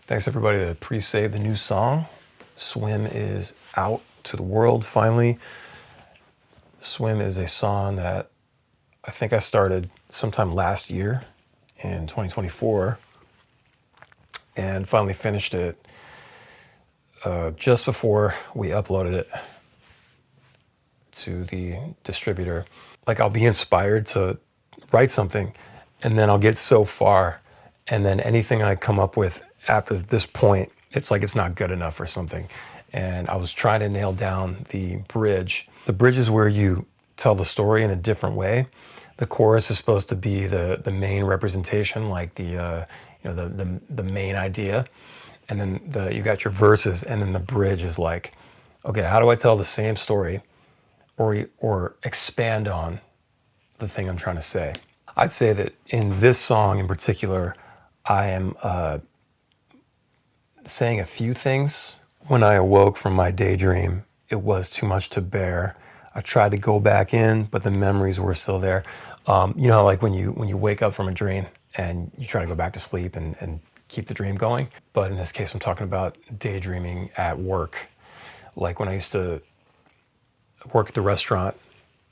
Thanks everybody that pre-saved the new song. Swim is out to the world finally. Swim is a song that I think I started sometime last year in 2024 and finally finished it just before we uploaded it to the distributor. Like, I'll be inspired to write something and then I'll get so far, and then anything I come up with after this point, it's like it's not good enough or something. And I was trying to nail down the bridge. The bridge is where you tell the story in a different way. The chorus is supposed to be the main representation, like the main idea, and then you got your verses, and then the bridge is like, okay, how do I tell the same story or expand on the thing I'm trying to say? I'd say that in this song in particular, I am saying a few things. When I awoke from my daydream, it was too much to bear. I tried to go back in, but the memories were still there. Like when you wake up from a dream and you try to go back to sleep and keep the dream going. But in this case, I'm talking about daydreaming at work. Like when I used to work at the restaurant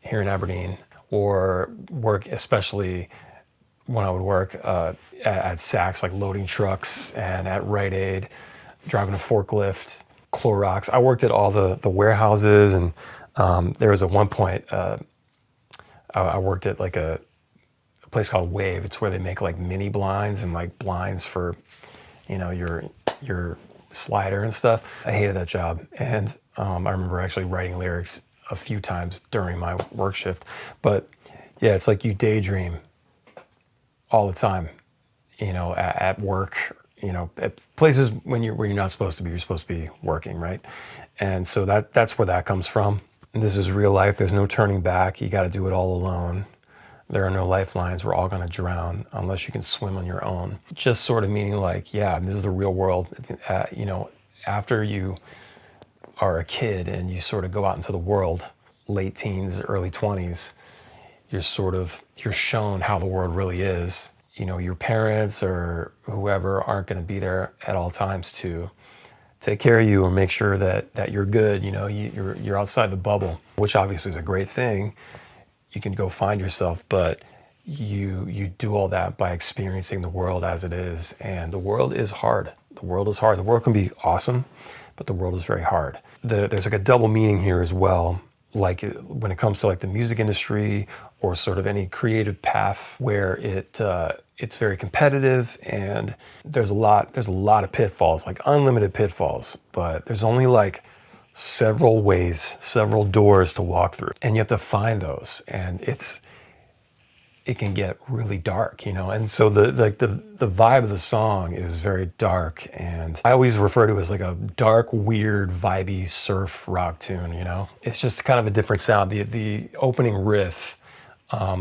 here in Aberdeen, or work, especially when I would work at Saks, like loading trucks, and at Rite Aid, driving a forklift, Clorox. I worked at all the warehouses, and there was at one point I worked at like a place called Wave. It's where they make like mini blinds and like blinds for, your slider and stuff. I hated that job, and I remember actually writing lyrics a few times during my work shift. But yeah, it's like you daydream all the time, at work, at places where you're not supposed to be. You're supposed to be working, right? And so that's where that comes from. And this is real life. There's no turning back. You got to do it all alone. There are no lifelines. We're all going to drown unless you can swim on your own. Just sort of meaning like, yeah, this is the real world. After you are a kid and you sort of go out into the world, late teens, early 20s, you're shown how the world really is. Your parents or whoever aren't going to be there at all times to take care of you or make sure that you're good. You're outside the bubble, which obviously is a great thing. You can go find yourself, but you do all that by experiencing the world as it is. And the world is hard. The world is hard. The world can be awesome, but the world is very hard. There's like a double meaning here as well. Like when it comes to like the music industry or sort of any creative path where it's very competitive, and there's a lot of pitfalls, like unlimited pitfalls, but there's only like several ways, several doors to walk through, and you have to find those, and it can get really dark, and so the vibe of the song is very dark, and I always refer to it as like a dark, weird, vibey surf rock tune. It's just kind of a different sound. The opening riff,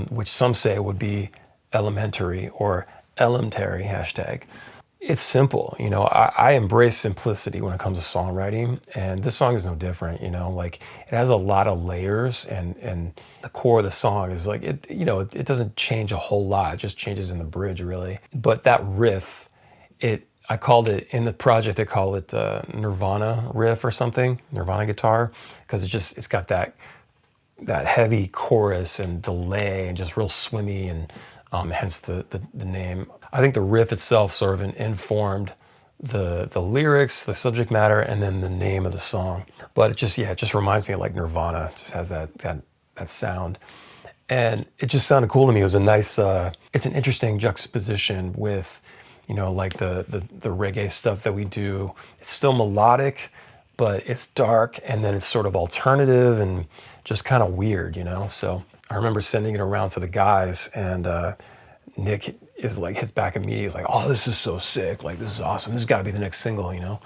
which some say would be elementary or elementary hashtag. It's simple, I embrace simplicity when it comes to songwriting, and this song is no different, like it has a lot of layers, and the core of the song is like, it doesn't change a whole lot, it just changes in the bridge really. But that riff, I called it, in the project I call it Nirvana riff or something, Nirvana guitar, because it's got that heavy chorus and delay and just real swimmy, and hence the name. I think the riff itself sort of informed the lyrics, the subject matter, and then the name of the song. But it just reminds me of like Nirvana. It just has that sound, and it just sounded cool to me. It was a nice. It's an interesting juxtaposition with, like the reggae stuff that we do. It's still melodic, but it's dark, and then it's sort of alternative and just kind of weird, So I remember sending it around to the guys, and Nick is like, hits back immediately. He's like, "Oh, this is so sick! Like, this is awesome. This has got to be the next single."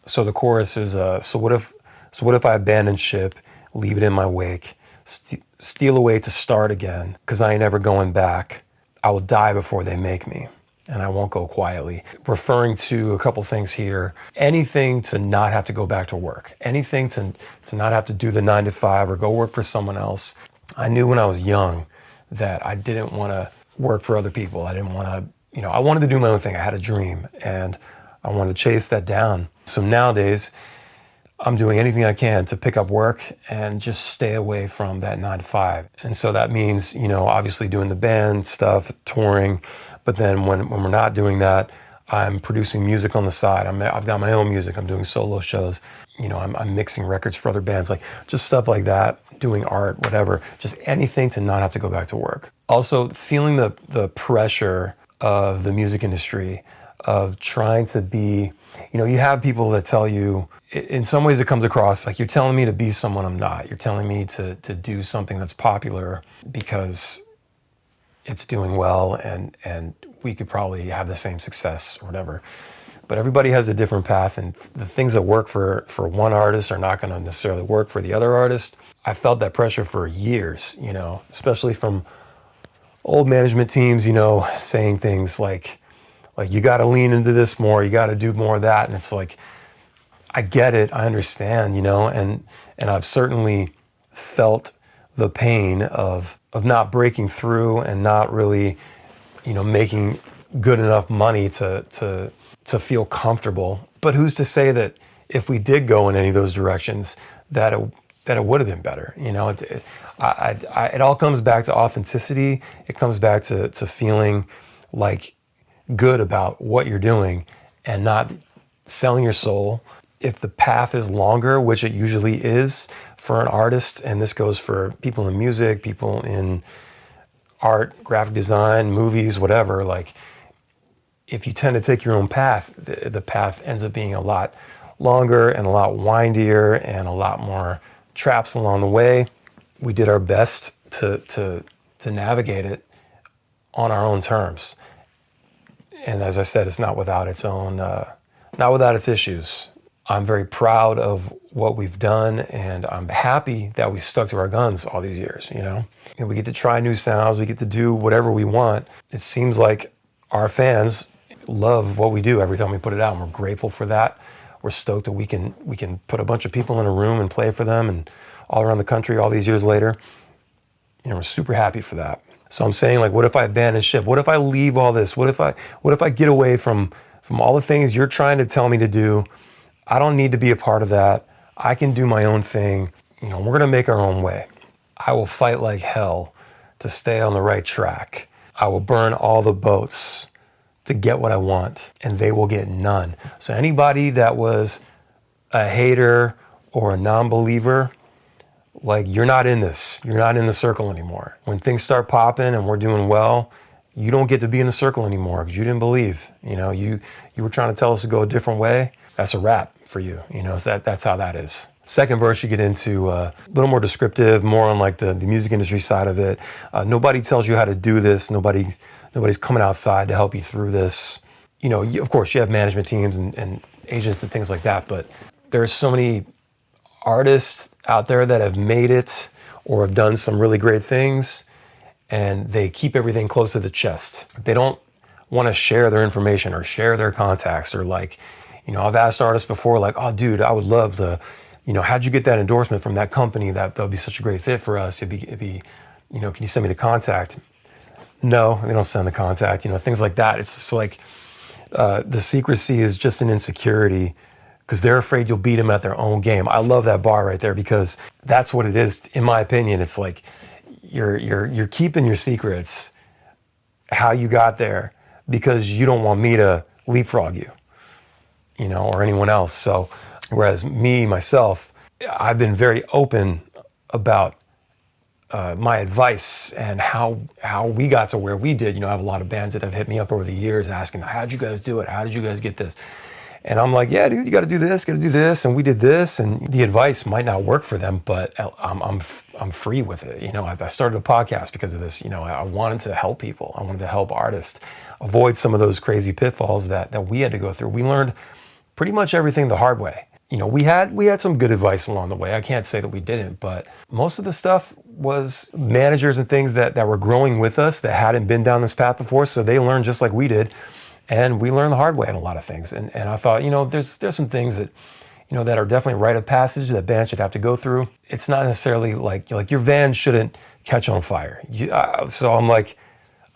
So the chorus is, "So what if I abandon ship, leave it in my wake, steal away to start again? 'Cause I ain't ever going back. I will die before they make me, and I won't go quietly." Referring to a couple things here. Anything to not have to go back to work. Anything to not have to do the 9 to 5 or go work for someone else. I knew when I was young that I didn't want to work for other people. I didn't want to, I wanted to do my own thing. I had a dream, and I wanted to chase that down. So nowadays, I'm doing anything I can to pick up work and just stay away from that 9 to 5. And so that means, obviously doing the band stuff, touring. But then when we're not doing that, I'm producing music on the side. I've got my own music. I'm doing solo shows. I'm mixing records for other bands, like just stuff like that, doing art, whatever, just anything to not have to go back to work. Also, feeling the pressure of the music industry, of trying to be, you have people that tell you, in some ways it comes across like you're telling me to be someone I'm not. You're telling me to do something that's popular because it's doing well and we could probably have the same success or whatever. But everybody has a different path, and the things that work for one artist are not going to necessarily work for the other artist. I felt that pressure for years, especially from old management teams, saying things like you got to lean into this more, you got to do more of that. And it's like, I get it, I understand, and I've certainly felt the pain of not breaking through and not really, making good enough money to feel comfortable. But who's to say that if we did go in any of those directions, that it would have been better? It all comes back to authenticity. It comes back to feeling like good about what you're doing and not selling your soul. If the path is longer, which it usually is for an artist, and this goes for people in music, people in art, graphic design, movies, whatever, like if you tend to take your own path, the path ends up being a lot longer and a lot windier and a lot more traps along the way. We did our best to navigate it on our own terms. And as I said, it's not without its own, not without its issues. I'm very proud of what we've done, and I'm happy that we stuck to our guns all these years, And we get to try new sounds, we get to do whatever we want. It seems like our fans love what we do every time we put it out, and we're grateful for that. We're stoked that we can put a bunch of people in a room and play for them and all around the country all these years later. We're super happy for that. So I'm saying, like, what if I abandon ship? What if I leave all this? What if I get away from all the things you're trying to tell me to do? I don't need to be a part of that. I can do my own thing. We're going to make our own way. I will fight like hell to stay on the right track. I will burn all the boats to get what I want, and they will get none. So anybody that was a hater or a non-believer, like, you're not in this. You're not in the circle anymore. When things start popping and we're doing well, you don't get to be in the circle anymore because you didn't believe. You were trying to tell us to go a different way. That's a wrap for you. So that's how that is. Second verse, you get into a little more descriptive, more on like the music industry side of it. Nobody tells you how to do this. Nobody's coming outside to help you through this. Of course, you have management teams and agents and things like that, but there's so many artists out there that have made it or have done some really great things, and they keep everything close to the chest. They don't want to share their information or share their contacts, or like, I've asked artists before, like, oh, dude, I would love to, how'd you get that endorsement from that company? That would be such a great fit for us. It'd be, can you send me the contact? No, they don't send the contact, things like that. It's just like the secrecy is just an insecurity because they're afraid you'll beat them at their own game. I love that bar right there because that's what it is. In my opinion, it's like you're keeping your secrets, how you got there, because you don't want me to leapfrog you, or anyone else. So whereas myself, I've been very open about my advice and how we got to where we did. I have a lot of bands that have hit me up over the years asking, how'd you guys do it? How did you guys get this? And I'm like, yeah, dude, you got to do this, and we did this, and the advice might not work for them, but I'm free with it. I started a podcast because of this. I wanted to help people. I wanted to help artists avoid some of those crazy pitfalls that we had to go through. We learned pretty much everything the hard way. We had some good advice along the way. I can't say that we didn't, but most of the stuff was managers and things that were growing with us that hadn't been down this path before, so they learned just like we did. And we learned the hard way on a lot of things. And I thought, there's some things that, that are definitely rite of passage that bands should have to go through. It's not necessarily like your van shouldn't catch on fire. So I'm like,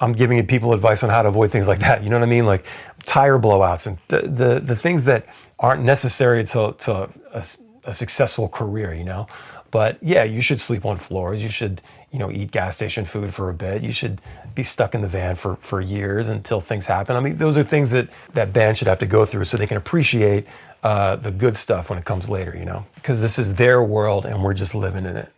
I'm giving people advice on how to avoid things like that. You know what I mean? Like tire blowouts and the things that aren't necessary to a successful career, you know? But yeah, you should sleep on floors. You should, you know, eat gas station food for a bit. You should be stuck in the van for years until things happen. I mean, those are things that bands should have to go through so they can appreciate the good stuff when it comes later, you know? Because this is their world and we're just living in it.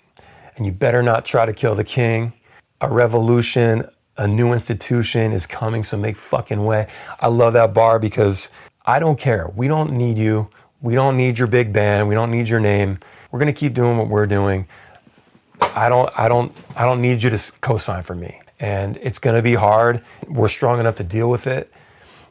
And you better not try to kill the king. A revolution, a new institution is coming, so make fucking way. I love that bar because I don't care. We don't need you. We don't need your big band. We don't need your name. We're gonna keep doing what we're doing. I don't need you to co-sign for me. And it's gonna be hard. We're strong enough to deal with it.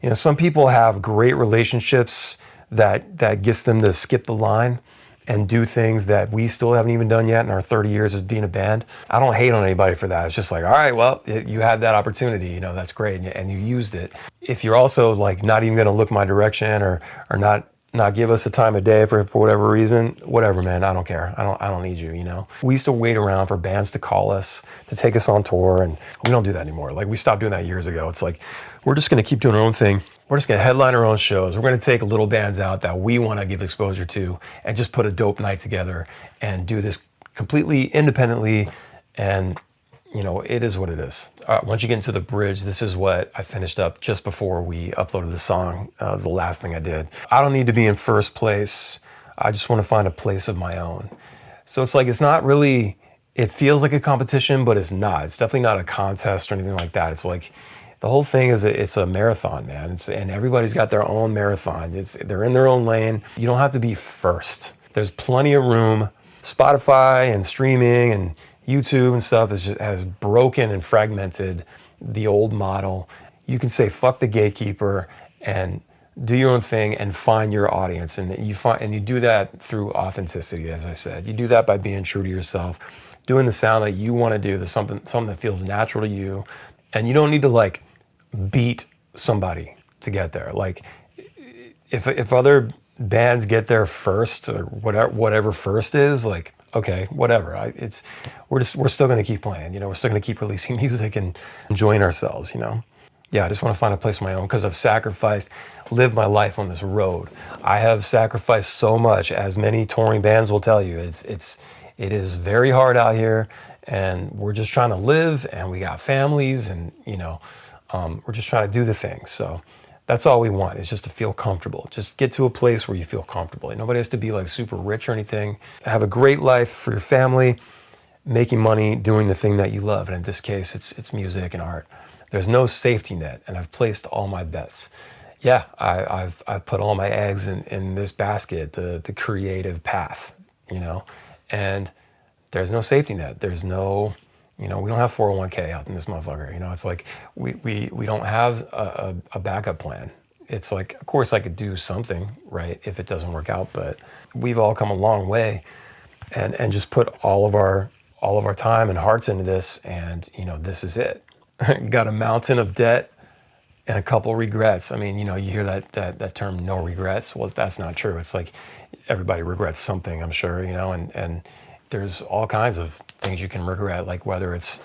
You know, some people have great relationships that gets them to skip the line and do things that we still haven't even done yet in our 30 years as being a band. I don't hate on anybody for that. It's just like, all right, well, you had that opportunity, you know, that's great, and you used it. If you're also like not even gonna look my direction or not give us the time of day for whatever reason, whatever, man, I don't care. I don't need you, you know? We used to wait around for bands to call us, to take us on tour, and we don't do that anymore. Like, we stopped doing that years ago. It's like, we're just gonna keep doing our own thing. We're just gonna headline our own shows. We're gonna take little bands out that we wanna give exposure to and just put a dope night together and do this completely independently. And you know, it is what it is. Once you get into the bridge, this is what I finished up just before we uploaded the song. It was the last thing I did. I don't need to be in first place. I just want to find a place of my own. So it's like, it's not really, it feels like a competition, but it's not. It's definitely not a contest or anything like that. It's like, the whole thing is, it's a marathon, man. And everybody's got their own marathon. They're in their own lane. You don't have to be first. There's plenty of room. Spotify and streaming and YouTube and stuff has broken and fragmented the old model. You can say fuck the gatekeeper and do your own thing and find your audience, and you do that through authenticity, as I said. You do that by being true to yourself, doing the sound that you want to do, something that feels natural to you, and you don't need to like beat somebody to get there. Like if other bands get there first or whatever first is, like, okay, whatever. We're still gonna keep playing, you know, we're still gonna keep releasing music and enjoying ourselves, you know. Yeah, I just want to find a place of my own because I've lived my life on this road. I have sacrificed so much, as many touring bands will tell you. It is very hard out here, and we're just trying to live, and we got families, and you know, we're just trying to do the thing. So that's all we want, is just to feel comfortable. Just get to a place where you feel comfortable. Nobody has to be like super rich or anything. Have a great life for your family, making money, doing the thing that you love. And in this case, it's music and art. There's no safety net, and I've placed all my bets. Yeah, I've put all my eggs in this basket, the creative path, you know, and there's no safety net. There's no, you know, we don't have 401k out in this motherfucker. You know, it's like we don't have a backup plan. It's like, of course I could do something, right, if it doesn't work out, but we've all come a long way and just put all of our time and hearts into this, and you know, this is it. Got a mountain of debt and a couple regrets. I mean, you know, you hear that term, no regrets. Well, that's not true. It's like everybody regrets something, I'm sure, you know, and there's all kinds of things you can regret, like whether it's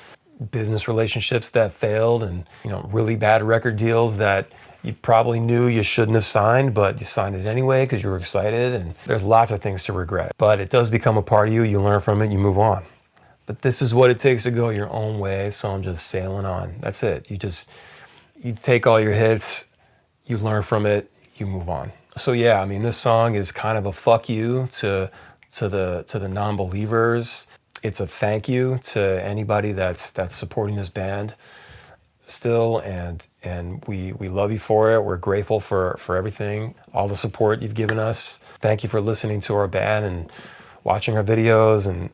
business relationships that failed and, you know, really bad record deals that you probably knew you shouldn't have signed, but you signed it anyway because you were excited. And there's lots of things to regret, but it does become a part of you. You learn from it, you move on. But this is what it takes to go your own way, so I'm just sailing on. That's it. You take all your hits, you learn from it, you move on. So yeah, I mean, this song is kind of a fuck you to the non-believers. It's a thank you to anybody that's supporting this band still, and we love you for it. We're grateful for everything, all the support you've given us. Thank you for listening to our band and watching our videos and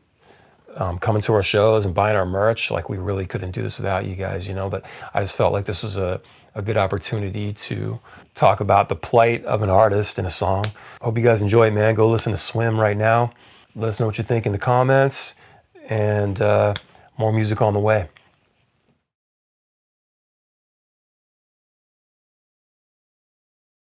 coming to our shows and buying our merch. Like, we really couldn't do this without you guys, you know, but I just felt like this was a good opportunity to talk about the plight of an artist in a song. Hope you guys enjoy it, man. Go listen to Swim right now. Let us know what you think in the comments, and more music on the way.